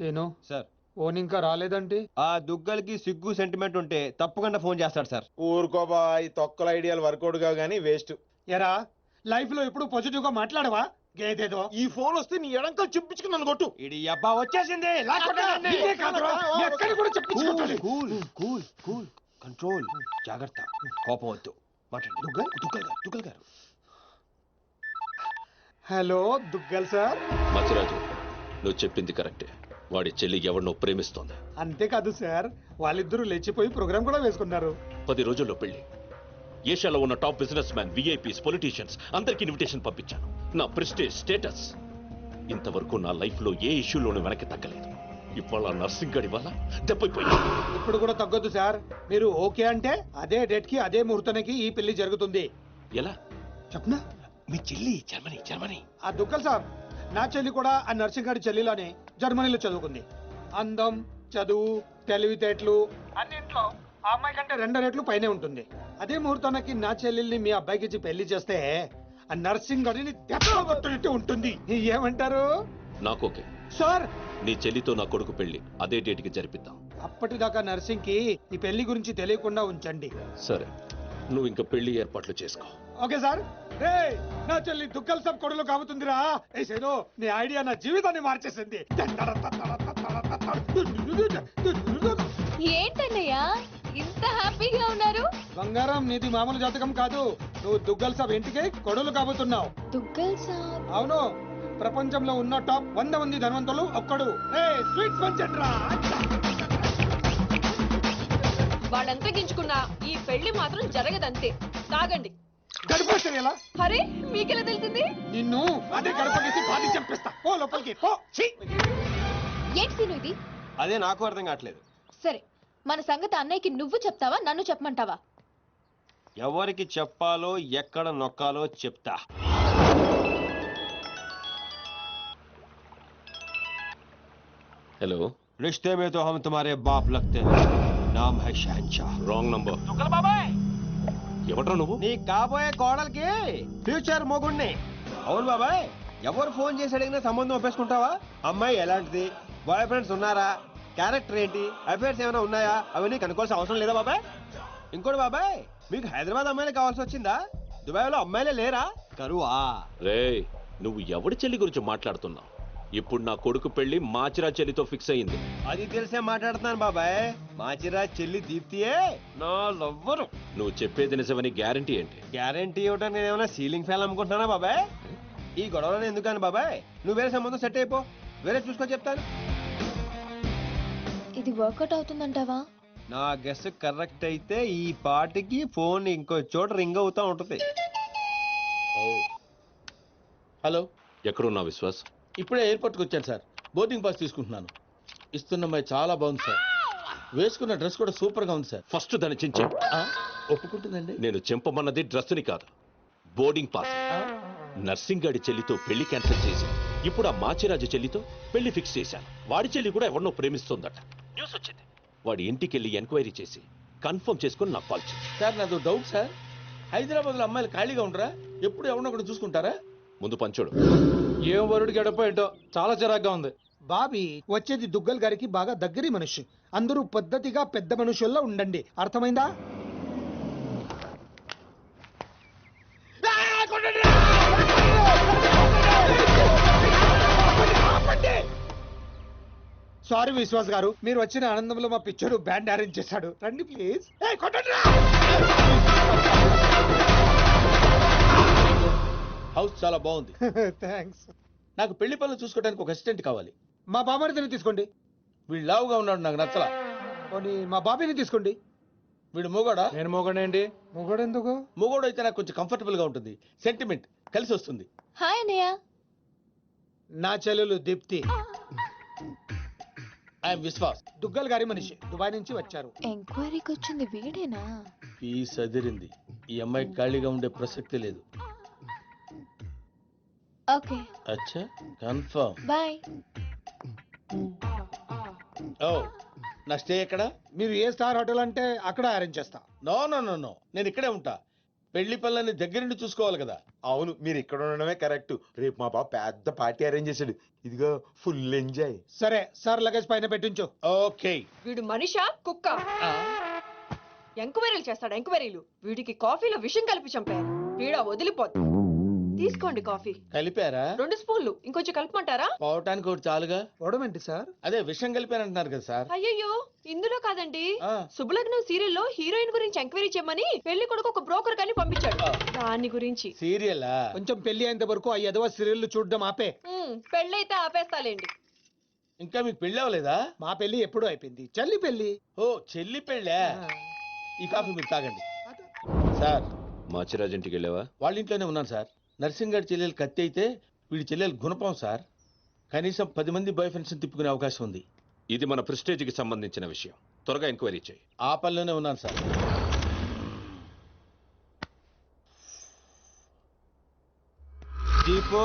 Scene sir phone ఇంకా రాలేదంటే ఆ దుగ్గలకి సిగ్గు సెంటిమెంట్ ఉంటే తప్పకుండా ఫోన్ చేస్తాడు సార్. ఊరుకోబా, ఈ తొక్కల ఐడియాలు వర్కౌట్ గా గానీ వేస్ట్. ఎరా లైఫ్ లో ఎప్పుడు పాజిటివ్ గా మాట్లాడవా గేదేదో ఈ ఫోన్ వస్తే నీ ఎడంకలు చెప్పించుకుని నన్ను కొట్టు. ఇది అబ్బా వచ్చేసింది. ఇదే కాదురా, నీ అక్కని కూడా చెప్పించుకుంటాను. కూల్ కూల్ కూల్ కంట్రోల్, జాగ్రత్త, కోపం వద్దు. మాట్లాడండి. దుగ్గల్ గారు. Hello Duggal sir. మచిరాజు, నువ్వు చెప్పింది కరెక్టే. వాడి చెల్లి ఎవరినో ప్రేమిస్తోంది. అంతేకాదు సార్, వాళ్ళిద్దరూ లేచిపోయి ప్రోగ్రామ్ కూడా వేసుకున్నారు. 10 రోజుల్లో పెళ్లి. ఏషియాలో ఉన్న top business man, VIPs, politicians అందరికి ఇన్విటేషన్ పంపించాను. నా ప్రెస్టేజ్, స్టేటస్ ఇంతవరకు నా లైఫ్ లో ఏ ఇష్యూలోనూ వెనక్కి తగ్గలేదు. ఇవాళ నర్సింగ్ గడి వల్ల దెబ్బైపోయింది. ఇప్పుడు కూడా తగ్గొద్దు సార్. మీరు ఓకే అంటే అదే డేట్ కి అదే ముహూర్తానికి ఈ పెళ్లి జరుగుతుంది. ఎలా చెప్పనా? మీ చెల్లి జర్మనీ. ఆ దుగ్గల్ సార్, నా చెల్లి కూడా ఆ నర్సింగ్ గారి చెల్లిలోనే జర్మనీలో చదువుకుంది. అందం, చదువు, తెలివితేటలు అన్నింట్లో ఆ అమ్మాయి కంటే 2 రెట్లు పైనే ఉంటుంది. అదే ముహూర్తానికి నా చెల్లెల్ని మీ అబ్బాయికి ఇచ్చి పెళ్లి చేస్తే ఆ నర్సింగ్ గారిని దెబ్బకొట్టినట్టు ఉంటుంది. ఏమంటారు? నాకోకే సార్, నీ చెల్లితో నా కొడుకు పెళ్లి అదే డేట్ కి జరిపిద్దాం. అప్పటిదాకా నర్సింగ్ కి ఈ పెళ్లి గురించి తెలియకుండా ఉంచండి. సరే, నువ్వు ఇంకా పెళ్లి ఏర్పాట్లు చేసుకో. Okay sir. రే, నా చెల్లి దుగ్గల్ సబ్ కొడులో కాబోతుందిరా. ఏసేదో నీ ఐడియా నా జీవితాన్ని మార్చేసింది. ఏంటన్నయ్యా ఇంత హ్యాపీగా ఉన్నారు? బంగారం, నీది మామూలు జాతకం కాదు. నువ్వు దుగ్గల్ సబ్ ఇంటికి కొడులు కాబోతున్నావు. దుగ్గల్ సాబ్? అవును, ప్రపంచంలో ఉన్న టాప్ 100 మంది ధనవంతులు ఒక్కడు. స్వీట్స్ పంచండ్రా. వాడంతా గించుకున్నా ఈ పెళ్లి మాత్రం జరగదంతే. తాగండి. గడిపోతుంది ఎలా? అరే, మీకెలా తెలిసింది? నిన్ను అదే గడపకేసి బాధి చంపేస్తా. పో లోపలికి పో. ఏంటి సీను ఇది? అదే నాకు అర్థం కావట్లేదు. సరే, మన సంగతి అన్నయ్యకి నువ్వు చెప్తావా, నన్ను చెప్పమంటావా? ఎవరికి చెప్పాలో ఎక్కడ నొక్కాలో చెప్తా. హలో, रिश्ते में तो हम तुम्हारे बाप लगते हैं. नाम है शहंशाह. Wrong number. ఎవట్రా నువ్వు? నీ కాబోయే కోడలికి ఫ్యూచర్ మొగుణ్ణి. అవును బాబాయ్, ఎవరు ఫోన్ చేసి అడిగినా సంబంధం ఒప్పేసుకుంటావా? అమ్మాయి ఎలాంటిది, బాయ్ ఫ్రెండ్స్ ఉన్నారా, క్యారెక్టర్ ఏంటి, అఫైర్స్ ఏమైనా ఉన్నాయా, అవన్నీ కనుక్కోవాల్సిన అవసరం లేదా బాబాయ్? ఇంకోటి బాబాయ్, మీకు హైదరాబాద్ అమ్మాయిలే కావాల్సి వచ్చిందా? దుబాయ్ లో అమ్మాయిలే లేరా? కరువా? రేయ్, నువ్వు ఎవడి చెల్లి గురించి మాట్లాడుతున్నావు? ఇప్పుడు నా కొడుకు పెళ్లి మాచిరా చెల్లితో ఫిక్స్ అయింది. అది తెలిసే మాట్లాడుతున్నాను బాబాయ్. మాచిరా చెల్లి దీప్తియే నా లవ్వరు. నువ్వు చెప్పేది నిజమని గ్యారంటీ ఏంటి? గ్యారంటీ ఇవ్వడానికి నేను ఏమైనా సీలింగ్ ఫ్యాన్ అమ్ముకుంటున్నానా బాబాయ్? ఈ గొడవలను ఎందుకని బాబాయ్, నువ్వు వేరే సంబంధం సెట్ అయిపో, వేరే చూసుకో చెప్తాను. ఇది వర్కౌట్ అవుతుందంటావా? నా గెస్ కరెక్ట్ అయితే ఈ పాటికి ఫోన్ ఇంకో చోట రింగ్ అవుతా ఉంటది. హలో, ఎక్కడున్నా విశ్వాస్? ఇప్పుడే ఎయిర్పోర్ట్కి వచ్చాను సార్. బోర్డింగ్ పాస్ తీసుకుంటున్నాను. ఇస్తున్న అమ్మాయి చాలా బాగుంది సార్. వేసుకున్న డ్రెస్ కూడా సూపర్ గా ఉంది సార్. ఫస్ట్ దాన్ని చించే. ఒప్పుకుంటుందండి? నేను చెంపమన్నది డ్రెస్ని కాదు, బోర్డింగ్ పాస్. నర్సింగ్ గాడి చెల్లితో పెళ్లి క్యాన్సిల్ చేసి ఇప్పుడు ఆ మాచిరాజు చెల్లితో పెళ్లి ఫిక్స్ చేశాను. వాడి చెల్లి కూడా ఎవరినో ప్రేమిస్తోందట. న్యూస్ వచ్చింది. వాడి ఇంటికి వెళ్ళి ఎంక్వైరీ చేసి కన్ఫర్మ్ చేసుకుని నాకు కాల్ చేసి. సార్, నాదో డౌట్ సార్. హైదరాబాద్ లో అమ్మాయిలు ఖాళీగా ఉండరా? ఎప్పుడు ఎవరినొకటి చూసుకుంటారా? ముందు పంచోడు. ఏం వరుడు గడప ఏంటో చాలా చిరాగ్గా ఉంది. బాబీ, వచ్చేది దుగ్గల్ గారికి బాగా దగ్గరి మనిషి. అందరూ పద్ధతిగా పెద్ద మనుషుల్లో ఉండండి, అర్థమైందా? సారీ విశ్వాస్ గారు, మీరు వచ్చిన ఆనందంలో మా పిక్చర్ బ్యాండ్ అరేంజ్ చేశాడు. రండి ప్లీజ్. హౌస్ చాలా బాగుంది. థ్యాంక్స్. నాకు పెళ్లి పనులు చూసుకోవడానికి ఒక అసిస్టెంట్ కావాలి. మా బాబారిని తీసుకోండి. వీడు లావుగా ఉన్నాడు, నాకు నచ్చలా. పోనీ మా బాబీని తీసుకోండి. వీడు మొగోడా? నేను మొగడేంటి? మొగడు ఎందుకు? మొగోడు అయితే నాకు కొంచెం కంఫర్టబుల్ గా ఉంటుంది, సెంటిమెంట్ కలిసి వస్తుంది. హాయ్ అన్నయ్య. నా చెల్లెలు దీప్తి. ఐఎమ్ విశ్వాస్. దుగ్గల్ గారి మనిషి, దుబాయ్ నుంచి వచ్చారు. ఎంక్వైరీకి వచ్చింది వీడేనా? పీస్ అదిరింది. ఈ అమ్మాయి ఖాళీగా ఉండే ప్రసక్తి లేదు. ఓకే, అచ్చా, కన్ఫర్మ్. బాయ్. ఓ, నా స్టే ఎక్కడ? మీరు ఏ స్టార్ హోటల్ అంటే అక్కడ అరేంజ్ చేస్తా. నో నో నో నో, నేను ఇక్కడే ఉంటా. పెళ్లి పనులని దగ్గరుండి చూసుకోవాలి కదా. అవును, మీరు ఇక్కడ ఉండడమే కరెక్ట్. రేపు మా బాబు పెద్ద పార్టీ అరేంజ్ చేశాడు. ఇదిగో ఫుల్ ఎంజాయ్. సరే సార్ లగేజ్ పైన పెట్టించు. ఓకే. వీడు మనిషా కుక్క? ఎంక్వైరీలు చేస్తాడు, ఎంక్వైరీలు. వీడికి కాఫీలో విషం కలిపి చంపారు. పీడ వదిలిపోద్ది. తీసుకోండి కాఫీ. కలిపారా? 2 స్పూన్లు. ఇంకొంచెం కలపమంటారా? పోవటానికి ఒకటి చాలుగా. పోవడం ఏంటి సార్? అదే విషయం కలిపారంటున్నారు కదా సార్. అయ్యయ్యో, ఇందులో కాదండి. ఆ. శుభలగ్నం సీరియల్లో హీరోయిన్ గురించి ఎంక్వైరీ చేయమని పెళ్లి కొడుకు ఒక బ్రోకర్ కానీ పంపించాడు. దాని గురించి. సీరియలా? కొంచెం పెళ్లి అయ్యేంత వరకు ఆ ఎదవ సీరియల్ చూడడం ఆపే. పెళ్ళైతే ఆపేస్తాలేండి. ఇంకా మీకు పెళ్ళి అవ్వలేదా? మా పెళ్లి ఎప్పుడూ అయిపోయింది. చెల్లి పెళ్లి. ఓ చెల్లి పెళ్ళా? ఈ కాఫీ మీరు తాగండి. సార్, మాచిరాజ్ ఇంటికి వెళ్ళావా? వాళ్ళ ఇంట్లోనే ఉన్నాను సార్. నర్సింగ్ గారి చెల్లెలు కత్తి అయితే వీడి చెల్లెలు గుణపం సార్. కనీసం 10 మంది బాయ్ ఫ్రెండ్స్ తిప్పుకునే అవకాశం ఉంది. ఇది మన ప్రెస్టేజ్కి సంబంధించిన విషయం. త్వరగా ఎంక్వైరీ చేయి. ఆ పనిలోనే ఉన్నాను సార్. దీపు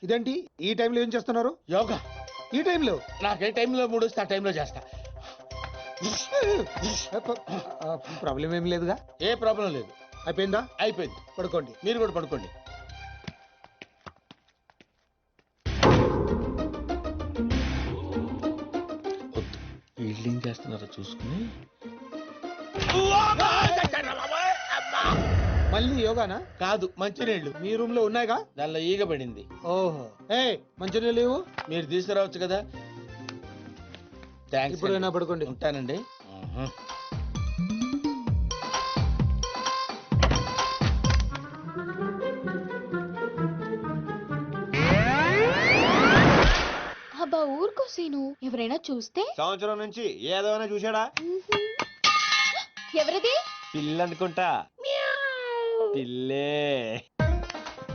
ఇదేంటి ఈ టైంలో ఏం చేస్తున్నారు? యోగా. ఈ టైంలో నాకు ఏ టైంలో మూడు వస్తే ఆ టైంలో చేస్తా. ప్రాబ్లం ఏం లేదుగా? ఏ ప్రాబ్లం లేదు. అయిపోయిందా? అయిపోయింది. పడుకోండి. మీరు కూడా పడుకోండి. వద్దు, వీళ్ళు ఏం చేస్తున్నారో చూసుకుని. మళ్ళీ యోగానా? కాదు, మంచినీళ్ళు. మీ రూమ్ లో ఉన్నాయిగా? దానిలో ఈగ పడింది. ఓహో. ఏ మంచినీళ్ళు లేవు? మీరు తీసుకురావచ్చు కదా. థ్యాంక్స్. ఇప్పుడైనా పడుకోండి. ఉంటానండి. అబ్బా ఊరుకో సీను, ఎవరైనా చూస్తే? సంవత్సరం నుంచి ఏదైనా చూసాడా? ఎవరిది? పిల్లి అనుకుంటా. పిల్లే.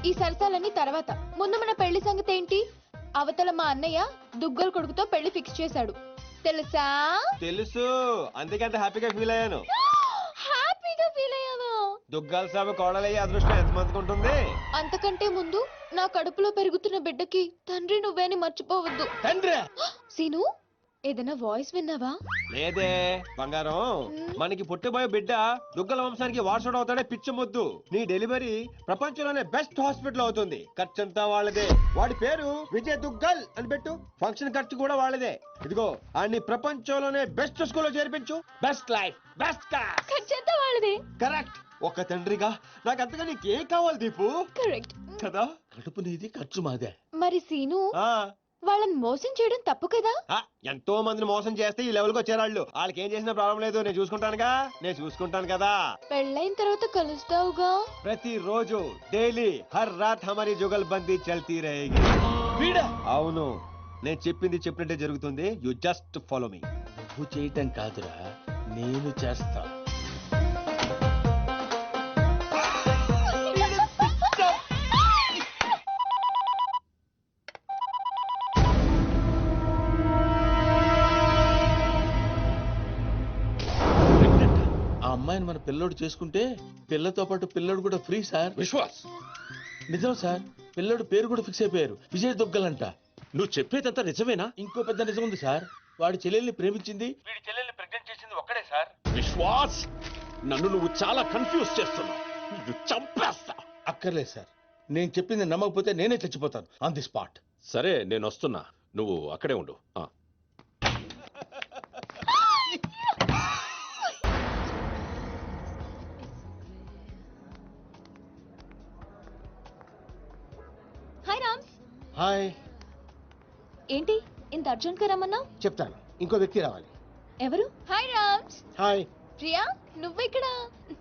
ఈ సరసాలన్నీ తర్వాత. ముందు మన పెళ్లి సంగతి ఏంటి? అవతల మా అన్నయ్య దుగ్గల కొడుకుతో పెళ్లి ఫిక్స్ చేశాడు, తెలుసా? తెలుసు, అందుకే అంత హ్యాపీగా ఫీల్ అయ్యాను. హ్యాపీగా ఫీల్ అయ్యావా? దుగ్గాల సాబు కోడలయ్యే అదృష్టం ఎంతమందికి ఉంటుంది? అంతకంటే ముందు నా కడుపులో పెరుగుతున్న బిడ్డకి తండ్రి నువ్వేని మర్చిపోవద్దు. తండ్రి? సీను, ఏదైనా వాయిస్ విన్నావా? లేదే బంగారం. మనకి పుట్టబోయే బిడ్డ దుగ్గల వంశానికి వారసుడు అవుతాడే పిచ్చి మొద్దు. నీ డెలివరీ ప్రపంచంలోనే బెస్ట్ హాస్పిటల్ అవుతుంది. ఖర్చంతా వాళ్ళదే. వాడి పేరు విజయ్ దుగ్గల్ అని పెట్టు. ఫంక్షన్ ఖర్చు కూడా వాళ్ళదే. ఇదిగో అన్ని ప్రపంచంలోనే బెస్ట్ స్కూల్లో చేర్పించు. Best life, best class. ఖర్చంతా వాళ్ళదే. కరెక్ట్. ఒక తండ్రిగా నాకు అంతగా నీకేం కావాలి దీపు? కరెక్ట్ కదా. కడుపు నీది, ఖర్చు మాదే. మరి సీను, ఆ వాళ్ళని మోసం చేయడం తప్పు కదా? ఎంతో మందిని మోసం చేస్తే ఈ లెవెల్కి వచ్చారాళ్ళు. వాళ్ళకి ఏం చేసిన ప్రాబ్లం లేదు. నేను చూసుకుంటానుగా. నేను చూసుకుంటాను కదా. పెళ్ళైన తర్వాత కలుస్తావుగా? ప్రతిరోజు డైలీ హర్ రాత్ హమారీ జుగల్బందీ చల్తీ రహేగి. వీడా? అవును, నేను చెప్పింది చెప్పినట్టే జరుగుతుంది. You just follow me. నువ్వు చేయటం కాదురా, నేను చేస్తా. ఆ అమ్మాయిని మన పిల్లోడు చేసుకుంటే పిల్లతో పాటు పిల్లోడు కూడా ఫ్రీ సార్. విశ్వాస్, నిజం సార్. పిల్లోడు పేరు కూడా ఫిక్స్ అయిపోయారు, విజయ్ దుగ్గలంట. నువ్వు చెప్పేదంతా నిజమేనా? ఇంకో పెద్ద నిజం ఉంది సార్. వాడి చెల్లెల్ని ప్రేమించింది, వీడి చెల్లెల్ని ప్రెగ్నెంట్ చేసింది ఒక్కడే సార్. విశ్వాస్, నన్ను నువ్వు చాలా కన్ఫ్యూజ్ చేస్తున్నావు. నువ్వు చంపేస్తా. అక్కర్లేదు సార్, నేను చెప్పింది నమ్మకపోతే నేనే చచ్చిపోతాను ఆన్ ది స్పాట్. సరే, నేను వస్తున్నా. నువ్వు అక్కడే ఉండు. హాయ్ రామ్స్. హాయ్. ఏంటి ఇంత అర్జెంట్ గా రమ్మన్నా? చెప్తాను, ఇంకో వ్యక్తి రావాలి. ఎవరు? హాయ్ రామ్స్. హాయ్. ప్రియా, నువ్వెక్కడ?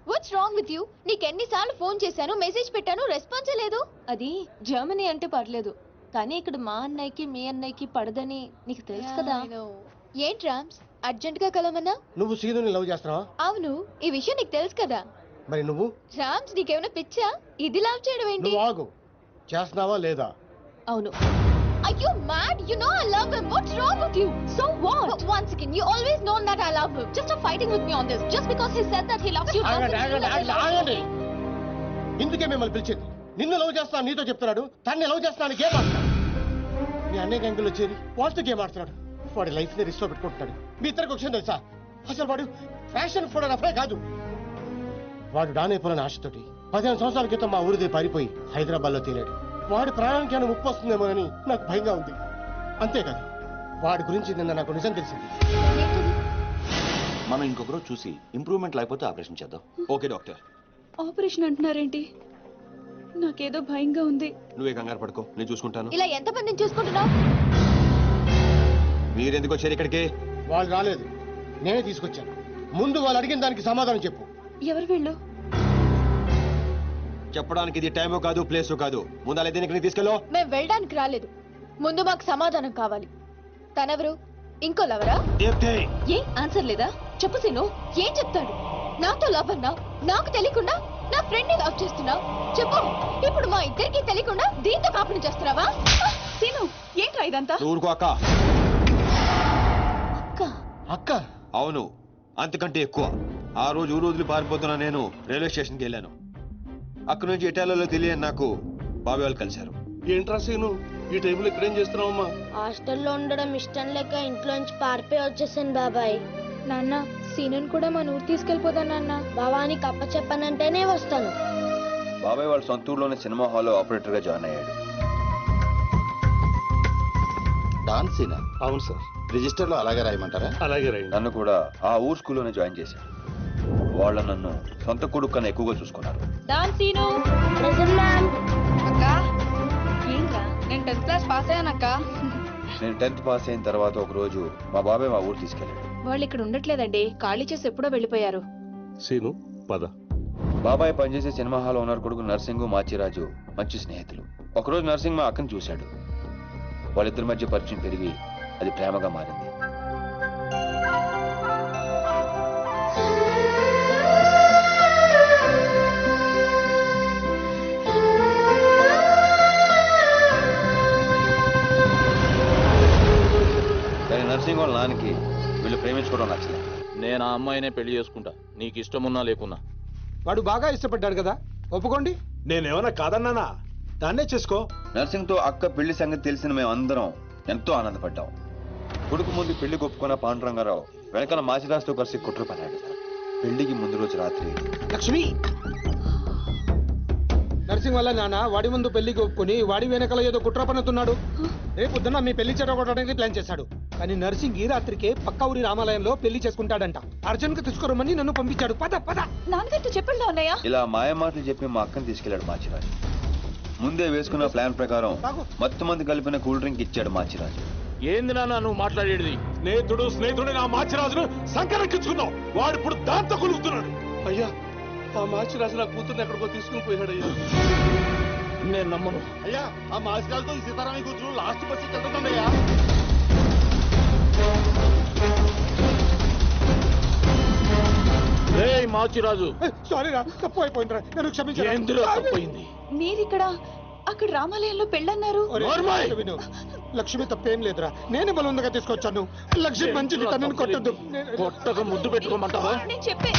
What's wrong with you? నీకెన్నిసార్లు ఫోన్ చేశాను, మెసేజ్ పెట్టాను, రెస్పాన్స్ లేదు. అది జర్మనీ అంటే పర్లేదు, కానీ ఇక్కడ మా అన్నయ్యకి మీ అన్నయ్యకి పడదని నీకు తెలుసు కదా. ఏంటి రామ్స్, అర్జెంట్ గా కలవమన్నా? నువ్వు సీనుని లవ్ చేస్తున్నావా? అవును, ఈ విషయం నీకు తెలుసు కదా. మరి నువ్వు? రామ్స్, నీకేమైనా పిచ్చా? ఇది లవ్ చేయడం ఏంటి? నువ్వు ఆగు. చేస్తున్నావా లేదా? అవును. Are you mad? You know I love him. What's wrong with you? So what? But once again, you always known that I love him. Just stop fighting with me on this. Just because he said that he loves you doesn't mean that he loves you. ఇందుకే మిమ్మల్ని పిలిచింది. నిన్ను love చేస్తాను నీతో చెప్తున్నాడు, తన్ని love చేస్తాను game ఆడుతున్నాడు. మీ అన్నయ్య గ్యాంగుల్లో చేరి వాళ్ళతో గేమ్ ఆడుతున్నాడు. వాడి లైఫ్ ని రిస్క్ లో పెట్టుకుంటున్నాడు. మీ ఇద్దరికి విషయం తెలుసా? అసలు వాడు ఫ్యాషన్ ఫోటోగ్రాఫరే కాదు. వాడు డానైపోయిన ఆశతోటి 15 సంవత్సరాల క్రితం మా ఊరిదే పారిపోయి హైదరాబాద్ లో తేలాడు. వాడి ప్రాణానికి ఏమైనా ముప్పు వస్తుందేమోనని నాకు భయంగా ఉంది. అంతేకాదు వాడి గురించి నిన్న నాకు నిజం తెలిసింది. మనం ఇంకొకరు చూసి ఇంప్రూవ్మెంట్ లేకపోతే ఆపరేషన్ చేద్దాం. Okay doctor. ఆపరేషన్ అంటున్నారేంటి? నాకేదో భయంగా ఉంది. నువ్వే కంగారు పడుకో, నేను చూసుకుంటాను. ఇలా ఎంతమందిని చూసుకుంటున్నావు? మీరెందుకు వచ్చారు ఇక్కడికి? వాళ్ళు రాలేదు, నేనే తీసుకొచ్చాను. ముందు వాళ్ళు అడిగిన దానికి సమాధానం చెప్పు. ఎవరు వీళ్ళు? చెప్పడానికి ఇది టైమో కాదు, ప్లేసో కాదు. ముందు అలా దీనికి తీసుకెళ్ళో. మేము వెళ్ళడానికి రాలేదు, ముందు మాకు సమాధానం కావాలి. తనెవరు? ఇంకో లవరా? ఏ ఆన్సర్ లేదా? చెప్పు సీను, ఏం చెప్తాడు? నాతో లవ్ అన్నా, నాకు తెలియకుండా నా ఫ్రెండ్ ని లవ్ చేస్తున్నావు. చెప్పు, ఇప్పుడు మా ఇద్దరికి తెలియకుండా దీంతో కాపుని చేస్తున్నావా? సీను, ఏంట్రా ఇదంతా? ఊరుకో అక్క. అక్క అక్క? అవును, అంతకంటే ఎక్కువ. ఆ రోజు ఊరు వదిలి పారిపోతున్నా నేను రైల్వే స్టేషన్కి వెళ్ళాను. అక్కడి నుంచి ఇటాలియాలో తెలియని నాకు బాబాయ్ వాళ్ళు కలిశారు. ఏంట్రా సీను, ఈ టైంలో ఇక్కడేం చేస్తున్నావమ్మా? హాస్టల్లో ఉండడం ఇష్టం లేక ఇంట్లోంచి పారిపోయి వచ్చేసాను బాబాయ్. నాన్న, సీనుని కూడా మన ఊరు తీసుకెళ్ళిపోదా నాన్న? బాబానికి అప్ప చెప్పానంటేనే వస్తాను. బాబాయ్ వాళ్ళ సొంత ఊర్లోనే సినిమా హాల్లో ఆపరేటర్ గా జాయిన్ అయ్యాడు. డాన్సీనా? అవును సార్. రిజిస్టర్ లో అలాగే రాయమంటారా? అలాగే రాయండి. నన్ను కూడా ఆ ఊరు స్కూల్లోనే జాయిన్ చేశాడు. వాళ్ళు నన్ను సొంత కొడుకు కన్నా ఎక్కువగా చూసుకున్నారు. Dance scene. అక్క, ఏంట్రా? నేను 10th క్లాస్ పాస్ అయ్యానక్క. నేను 10th పాస్ అయిన తర్వాత ఒక రోజు మా బాబాయ్ మా ఊరు తీసుకెళ్ళాడు. వాళ్ళు ఇక్కడ ఉండట్లేదండి, ఖాళీ చేసి ఎప్పుడో వెళ్ళిపోయారు. సీను పద. బాబాయ్ పనిచేసే సినిమా హాల్ ఓనర్ కొడుకు నర్సింగ్, మాచిరాజు మంచి స్నేహితులు. ఒకరోజు నర్సింగ్ మా అక్కను చూశాడు. వాళ్ళిద్దరి మధ్య పరిచయం పెరిగి అది ప్రేమగా మారింది. కానీ నర్సింగ్ వాళ్ళ నాన్నకి వీళ్ళు ప్రేమించుకోవడం నచ్చలేదు. నేను ఆ అమ్మాయినే పెళ్లి చేసుకుంటా, నీకు ఇష్టమున్నా లేకున్నా. వాడు బాగా ఇష్టపడ్డాడు కదా, ఒప్పుకోండి. నేనేమన్నా కాదన్నానా? దాన్నే చేసుకో. నర్సింగ్ తో అక్క పెళ్లి సంగతి తెలిసిన మేము అందరం ఎంతో ఆనందపడ్డాం. కొడుకు ముందు పెళ్లి ఒప్పుకున్న పాండురంగారావు వెనకాల మాచిరాజుతో కలిసి కుట్ర పన్నాడు. పెళ్లికి ముందు రోజు రాత్రి లక్ష్మి, నర్సింగ్ వల్ల నాన్న వాడి ముందు పెళ్లికి ఒప్పుకొని వాడి వెనకాల ఏదో కుట్ర పన్నుతున్నాడు. రేపొద్దున మీ పెళ్లి చెడగొట్టడానికి ప్లాన్ చేశాడు. కానీ నర్సింగ్ ఈ రాత్రికే పక్క ఊరి రామాలయంలో పెళ్లి చేసుకుంటాడంట. అర్జున్ కు తీసుకురమ్మని నన్ను పంపించాడు. పద పద. నాన్నగారితో చెప్పండి అన్నయ్య. ఇలా మాయమాటలు చెప్పి మా అక్కని తీసుకెళ్లాడు మాచిరాజు. ముందే వేసుకున్న ప్లాన్ ప్రకారం మొత్తం మంది కలిపిన కూల్ డ్రింక్ ఇచ్చాడు మాచిరాజు. ఏంది నాన్న నువ్వు మాట్లాడేది? స్నేహితుడు నా మాచిరాజును సంకరెక్కించుకున్నావు. వాడు ఇప్పుడు దాంతో కొలుగుతున్నాడు. అయ్యా, ఆ మాచిరాజు నా కూతుర్ని ఎక్కడికో తీసుకుని పోయాడు అయ్యా. నేను నమ్మను. అయ్యా, ఆ మాచిరాజుతో ఈ సీతారామయ్య కూతురు లాస్ట్ బస్ వెళ్తుందయ్యా. రేయ్ మాచిరాజు, సారీ రా, తప్పు అయిపోయిందిరా, నన్ను క్షమించు. ఎందులో తప్పయింది? మీరిక్కడ, అక్కడ రామాలయంలో పెళ్ళన్నారు. విను, లక్ష్మి తప్పేం లేదురా, నేనే బలవంతంగా తీసుకొచ్చాను. లక్ష్మి మంచిది, తనని కొట్టద్దు. కొట్టక ముద్దు పెట్టుకోమంటావా? నేను చెప్పే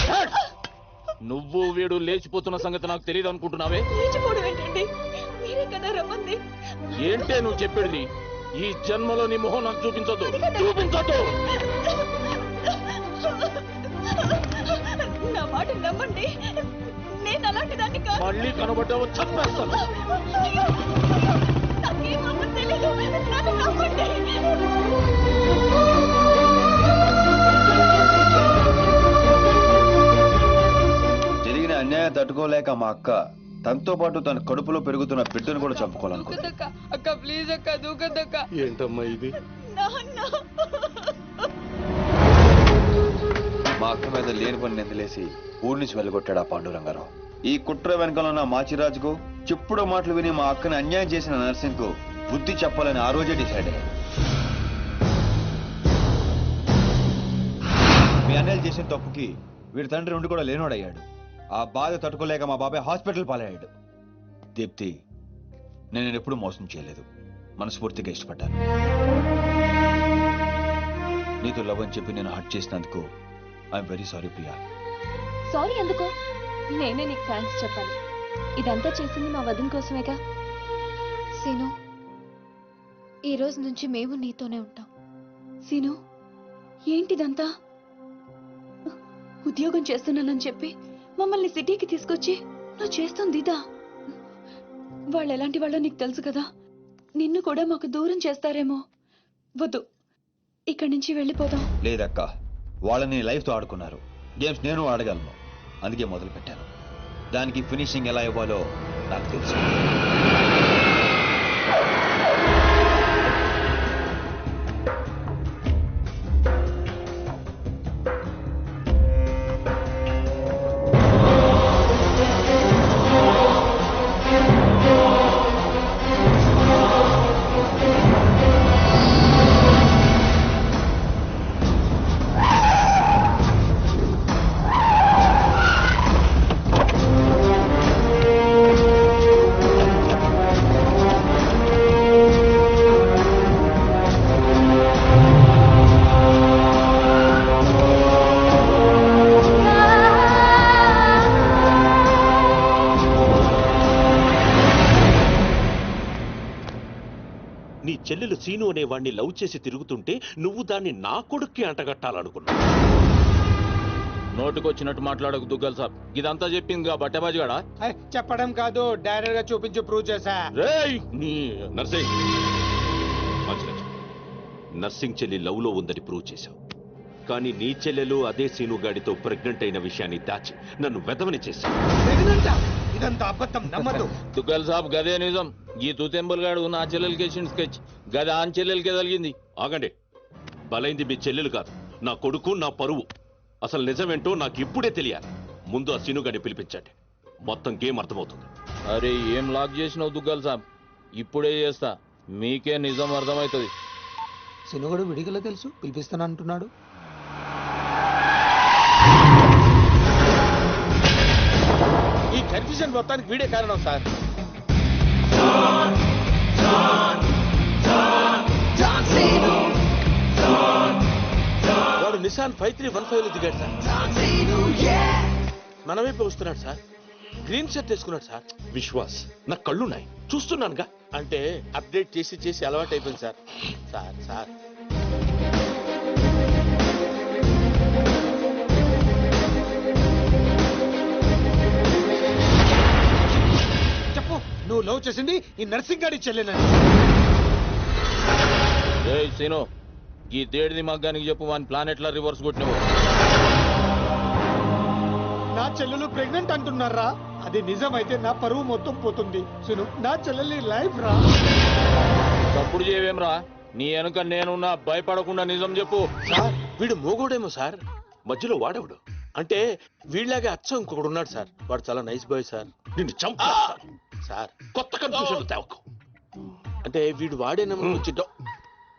నువ్వు వీడు లేచిపోతున్న సంగతి నాకు తెలియదు అనుకుంటున్నావే? లేచిపోవడం ఏంటండి? మీరే కదా రమ్మంది. ఏంటే నువ్వు చెప్పేది? ఈ జన్మలో నీ మొహం నాకు చూపించొద్దు, చూపించొద్దు. నా మాట నమ్మండి, నేను అలాంటి దాన్ని కాదు. మళ్ళీ కనబడ్డావు చంపేస్తాను. నాకేమో తెలీదు, నన్ను నమ్మండి. జరిగిన అన్యాయం తట్టుకోలేక మా అక్క తనతో పాటు తన కడుపులో పెరుగుతున్న బిడ్డను కూడా చంపుకోవాలనుకుంది. అక్క ప్లీజ్ అక్క, దూకద్దక్క. ఏంటమ్మా ఇది? మా అక్క మీద లేని పని నిందలేసి ఊరి నుంచి వెళ్ళగొట్టాడు ఆ పాండురంగారావు. ఈ కుట్ర వెనకాల ఉన్న మాచిరాజుకు చెప్పుడు మాటలు విని మా అక్కని అన్యాయం చేసిన నర్సింగ్ కు బుద్ధి చెప్పాలని ఆ రోజే డిసైడ్ అయ్యాడు. మీ అన్నయ్యలు చేసిన తప్పుకి వీడి తండ్రి ఉండి కూడా లేనోడయ్యాడు. ఆ బాధ తట్టుకోలేక మా బాబాయ్ హాస్పిటల్ పాలయ్యాడు. దీప్తి, నేను ఎప్పుడు మోసం చేయలేదు, మనస్ఫూర్తిగా ఇష్టపడ్డాను. నీతో లవ్ అని చెప్పి నేను హర్ట్ చేసినందుకు I'm very sorry Priya. Sorry ఎందుకు? నేనే నీకు థ్యాంక్స్ చెప్పాలి. ఇదంతా చేసింది మా వదిన కోసమేగా. సీను, ఈ రోజు నుంచి మేము నీతోనే ఉంటాం. సీను, ఏంటిదంతా? ఉద్యోగం చేస్తున్నానని చెప్పి మమ్మల్ని సిటీకి తీసుకొచ్చి నువ్వు చేస్తుంది ఇదా? వాళ్ళు ఎలాంటి వాళ్ళో నీకు తెలుసు కదా. నిన్ను కూడా మాకు దూరం చేస్తారేమో. వద్దు, ఇక్కడి నుంచి వెళ్ళిపోదాం. లేదక్క, వాళ్ళని లైఫ్తో ఆడుకున్నారు. గేమ్స్ నేను ఆడగలను, అందుకే మొదలు పెట్టాను. దానికి ఫినిషింగ్ ఎలా ఇవ్వాలో నాకు తెలుసు. నీ చెల్లెలు సీను అనే వాణ్ణి లవ్ చేసి తిరుగుతుంటే నువ్వు దాన్ని నా కొడుక్కి అంటగట్టాలనుకున్నా. నోటుకొచ్చినట్టు మాట్లాడకు దుగ్గల్ సాబ్. ఇదంతా చెప్పింది బట్టబాజిగాడా? చెప్పడం కాదు, డైరెక్ట్ గా చూపించి ప్రూవ్ చేశా. నర్సింగ్ నర్సింగ్ చెల్లి లవ్ లో ఉందని ప్రూవ్ చేశావు. కానీ నీ చెల్లెలు అదే సీను గాడితో ప్రెగ్నెంట్ అయిన విషయాన్ని దాచి నన్ను వెదవని చేశావు. ఇదంతా అబద్ధం, నమ్మదు. దుగ్గల్ సాబ్ గదే నిజం. ఈ తూతెంబుల్ గాడు నా చెల్లెలకి స్కెచ్ గదే ఆన్ చెల్లెలకే తగిలింది. ఆగండి, బలైంది మీ చెల్లెలు కాదు, నా కొడుకు, నా పరువు. అసలు నిజమేంటో నాకు ఇప్పుడే తెలియాలి. ముందు ఆ సీను గాడిని పిలిపించండి, మొత్తం గేమ్ అర్థమవుతుంది. అరే ఏం లాక్ చేసినావు దుగ్గల్ సాబ్? ఇప్పుడే చేస్తా, మీకే నిజం అర్థమవుతుంది. సినుగడు విడిగల తెలుసు, పిలిపిస్తాను అంటున్నాడు. ఈ కన్ఫ్యూజన్ మొత్తానికి వీడే కారణం సార్. వాడు నిసాన్ 5315 లో దిగాడు సార్. మన వైపు వస్తున్నాడు సార్. గ్రీన్ షర్ట్ వేసుకున్నాడు సార్. విశ్వాస్, నా కళ్ళున్నాయి, చూస్తున్నానుగా. అంటే అప్డేట్ చేసి చేసి అలవాటు అయిపోయింది సార్. సార్ సార్ చెప్పు, నువ్వు లవ్ చేసింది ఈ నర్సింగ్ గాడి చెల్లెనని. సీను, ఈ తేడిది మగ్గానికి చెప్పు, వాని ప్లానెట్లా రివర్స్ కొట్టినవు. నా చెల్లెలు ప్రెగ్నెంట్ అంటున్నారా? అది నిజమైతే నా పరువు మొత్తం పోతుంది. సును, నా చెల్లెలి లైఫ్ రా. తప్పుడు చేయవేమ్రా? నీ వెనుక నేనున్నా, భయపడకుండా నిజం చెప్పు. సార్, వీడు మోగోడేమో సార్. మధ్యలో వాడేవాడు. అంటే వీళ్ళలాగే అచ్చం ఇంకొకడు ఉన్నాడు సార్. వాడు చాలా నైస్ బాయ్ సార్. నిన్ను చంపా సార్. కొత్త కన్ఫ్యూజన్ తేవకు. అంటే వీడు వాడేనేమో వచ్చి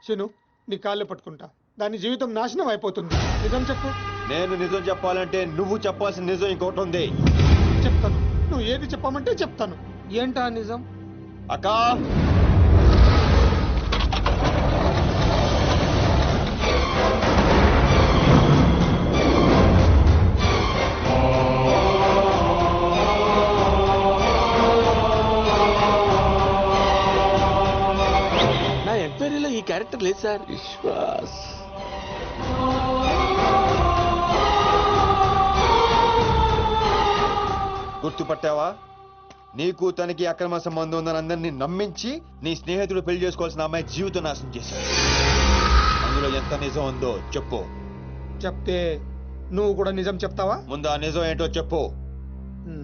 సును, నీ కాళ్ళు పట్టుకుంటా, దాని జీవితం నాశనం అయిపోతుంది. నిజం చెప్పు. నేను నిజం చెప్పాలంటే నువ్వు చెప్పాల్సిన నిజం ఇంకోటి ఉంది. చెప్తాను, నువ్వు ఏది చెప్పమంటే చెప్తాను. ఏంటా నిజం? అక్కా, నా ఎంక్వైరీలో ఈ క్యారెక్టర్ లేదు సార్. విశ్వాస్ గుర్తుపట్టావా? నీకు తనకి అక్రమ సంబంధం ఉందని అందరినీ నమ్మించి నీ స్నేహితుడు పెళ్లి చేసుకోవాల్సిన అమ్మాయి జీవితం నాశనం చేశాడు. అందులో ఎంత నిజం ఉందో చెప్పు. చెప్తే నువ్వు కూడా నిజం చెప్తావా? ముందు ఆ నిజం ఏంటో చెప్పు.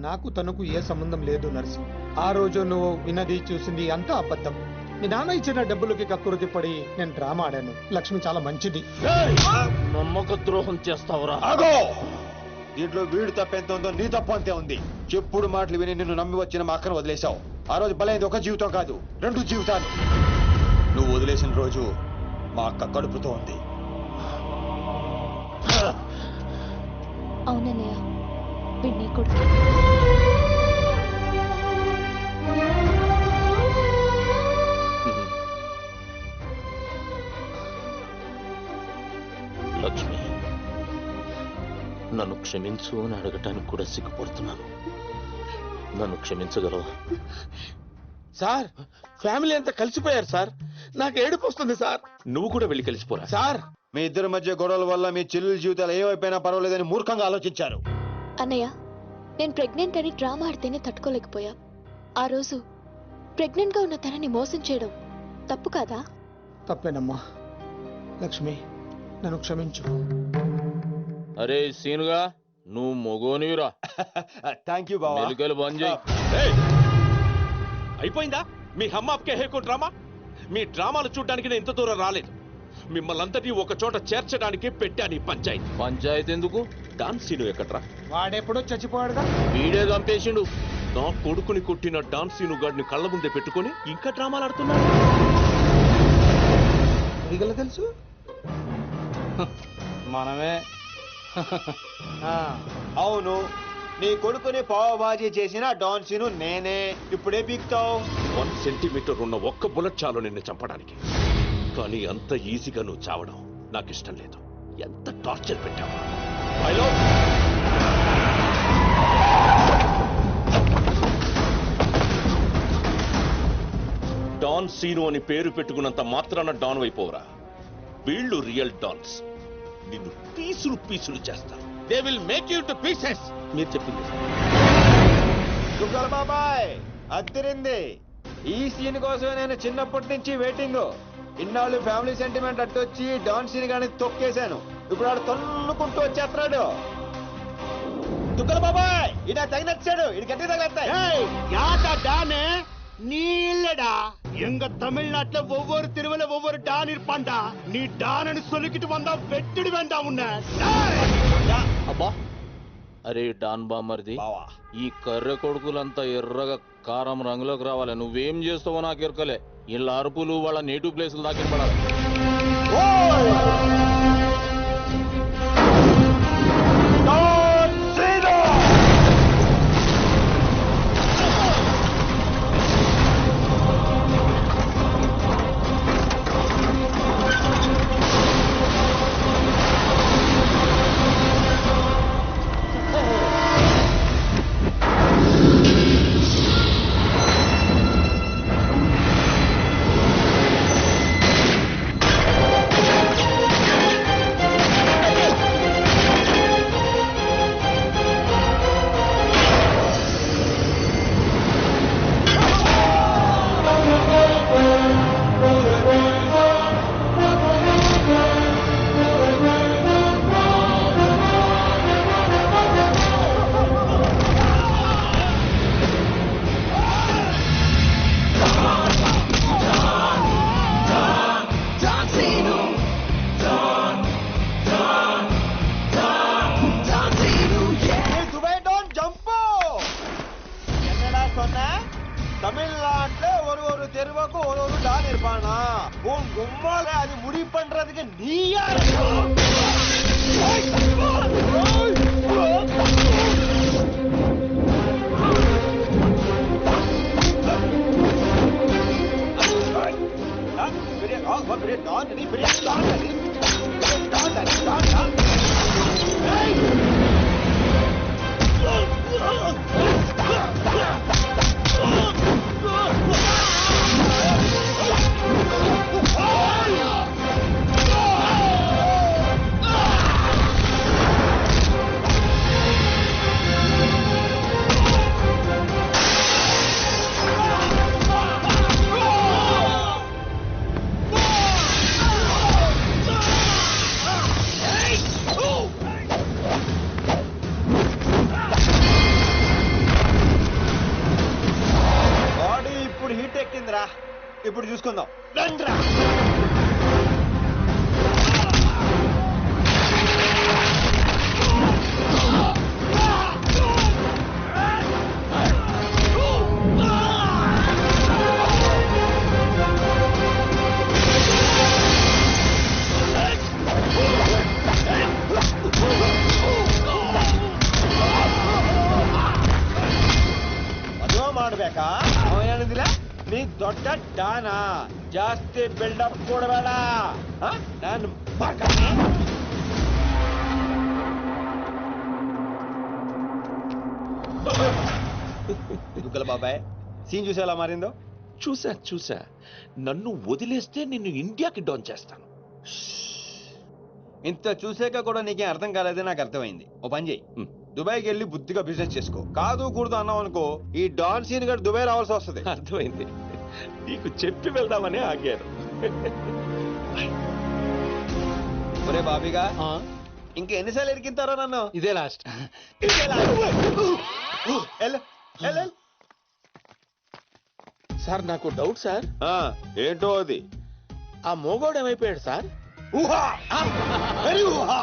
నాకు తనకు ఏ సంబంధం లేదు నర్సి. ఆ రోజు నువ్వు వినది చూసింది అంతా అబద్ధం. మీ నాన్న ఇచ్చిన డబ్బులకి కక్కురుతి పడి నేను డ్రామా ఆడాను. లక్ష్మి చాలా మంచిది. నమ్మక ద్రోహం చేస్తావురా? ఆగో! దీంట్లో వీడు తప్పెంత ఉందో నీ తప్పు అంతే ఉంది. చెప్పుడు మాటలు విని నిన్ను నమ్మి వచ్చిన మా అక్కను వదిలేశావు. ఆ రోజు బలైంది ఒక జీవితం కాదు, 2 జీవితాలు. నువ్వు వదిలేసిన రోజు మా అక్క కడుపుతో ఉంది. అవునన్నయ్య, వీడు నీ కొడుకు. లక్ష్మి, నన్ను క్షమించు అని అడగటానికి కూడా సిగ్గుపడుతున్నాను. నన్ను క్షమించగలవా? సార్ ఫ్యామిలీ అంతా కలిసిపోయారు సార్. నాకు ఏడుపు వస్తుంది సార్. నువ్వు కూడా వెళ్ళి కలిసిపోరా. సార్ మీ ఇద్దరి మధ్య గొడవల వల్ల మీ చెల్లెల జీవితాలు ఏమైపోయినా పర్వాలేదని మూర్ఖంగా ఆలోచించారు. అన్నయ్య, నేను ప్రెగ్నెంట్ అని డ్రామా ఆడితేనే తట్టుకోలేకపోయా. ఆ రోజు ప్రెగ్నెంట్ గా ఉన్న తనని మోసం చేయడం తప్పు కాదా? తప్పేనమ్మా. లక్ష్మి, నన్ను క్షమించు. అరే సీనుగా, నువ్వు మొగోనివిరా. థ్యాంక్ యూ బావా. మెలికలు బంద్ చేయి. అయిపోయిందా మీ హమ్మాప్కే హేకో డ్రామా? మీ డ్రామాలు చూడ్డానికి నేను ఇంత దూరం రాలేదు. మిమ్మల్ని అందరినీ ఒక చోట చేర్చడానికి పెట్టాను ఈ పంచాయతీ. పంచాయతీ ఎందుకు? డాన్ సీను ఎక్కడ్రా? వాడెప్పుడో చచ్చిపోయాడుగా. వీడే చంపేసిండు. నా కొడుకుని కొట్టిన డాన్ సీను గాడిని కళ్ళ ముందే పెట్టుకుని ఇంకా డ్రామాలు ఆడుతున్నాడు. అడిగల తెలుసు మనమే. అవును, నీ కొడుకుని పావబాజీ చేసిన డాన్ సీను నేనే. ఇప్పుడే పీక్తావు. 1 సెంటీమీటర్ ఉన్న ఒక్క బుల్లెట్ చాలు నిన్ను చంపడానికి. కానీ అంత ఈజీగా నువ్వు చావడం నాకు ఇష్టం లేదు. ఎంత టార్చర్ పెట్టావు. డాన్ సీను అని పేరు పెట్టుకున్నంత మాత్రాన డాన్ అయిపోవరా. వీళ్ళు రియల్ డాన్స్. నిన్ను పీసులు పీసులు చేస్తారు. They will make you to pieces. మీరు చెప్పింది దుగ్గల బాబాయ్ అద్దరింది. ఈ సీన్ కోసమే నేను చిన్నప్పటి నుంచి వెయిటింగ్. ఇన్నాళ్ళు ఫ్యామిలీ సెంటిమెంట్ అట్టొచ్చి డాన్ సీన్ గాని తొక్కేశాను. ఇప్పుడు ఆడు తన్నుకుంటూ వచ్చేస్తున్నాడు. దుగ్గల బాబాయ్ ఇడా తగినచ్చాడు. ఇది గట్టి తగిలేస్తాయి. நீ இல்லடா, எங்க தமிழ்நாட்டுல ஒவ்வொரு திருவிழா ஒவ்வொரு டான் இருப்பான்டா. நீ டான்னு சொல்லிக்கிட்டு வந்தா வெட்டிடு வேண்டாம் உன்னை. అబ్బా, అరే డాన్ బామర్ది, ఈ కర్రె కొడుకులంతా ఎర్రగా కారం రంగులోకి రావాలి. నువ్వేం చేస్తావో నాకు ఎరకలే. వీళ్ళ అరుపులు వాళ్ళ నేటివ్ ప్లేసులు దాకా పడాలి. தமிழ்நாட்டுல ஒரு தெருவுக்கு ஒரு டான் இருப்பானா? உன் கும்மால அது முடி பண்றதுக்கு நீ யாரு? ఇప్పుడు చూసుకుందాం. రండ్రా. ಮದುವೆ ಮಾಡ್ಬೇಕಾ? ಅವ ಹೇಳಿದಿಲ್ಲ ನೀ ದೊಡ್ಡ ಡಾನಾ, ಜಾಸ್ತಿ ಬಿಲ್ಡಪ್ ಕೊಡಬೇಡ. ನಾನು దుగ్గల బాబాయ్ సీన్ చూసి ఎలా మారిందో. చూసా నన్ను వదిలేస్తే నిన్ను ఇండియాకి డౌన్ చేస్తాను. ఇంత చూసాక కూడా నీకేం అర్థం కాలేదని నాకు అర్థమైంది. ఓ పని చేయి, దుబాయ్కి వెళ్ళి బుద్ధిగా బిజినెస్ చేసుకో. కాదు కూడదు అన్నావు అనుకో, ఈ డాన్ సీన్ గడు దుబాయ్ రావాల్సి వస్తుంది. అర్థమైంది. నీకు చెప్పి వెళ్దామని ఆగారు. ఒరే బాబీగా, ఇంకా ఎన్నిసార్లు ఎరికింతారో నన్ను? ఇదే లాస్ట్. సార్ నాకు డౌట్ సార్. ఏంటో అది. ఆ మోగోడు ఏమైపోయాడు సార్? ఊహా! వెరీ ఊహా!